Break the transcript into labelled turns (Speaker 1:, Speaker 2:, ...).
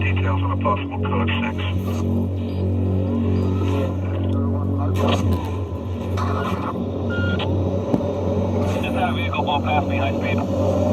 Speaker 1: details on a possible code 6.
Speaker 2: Just had a vehicle blow past me, high speed.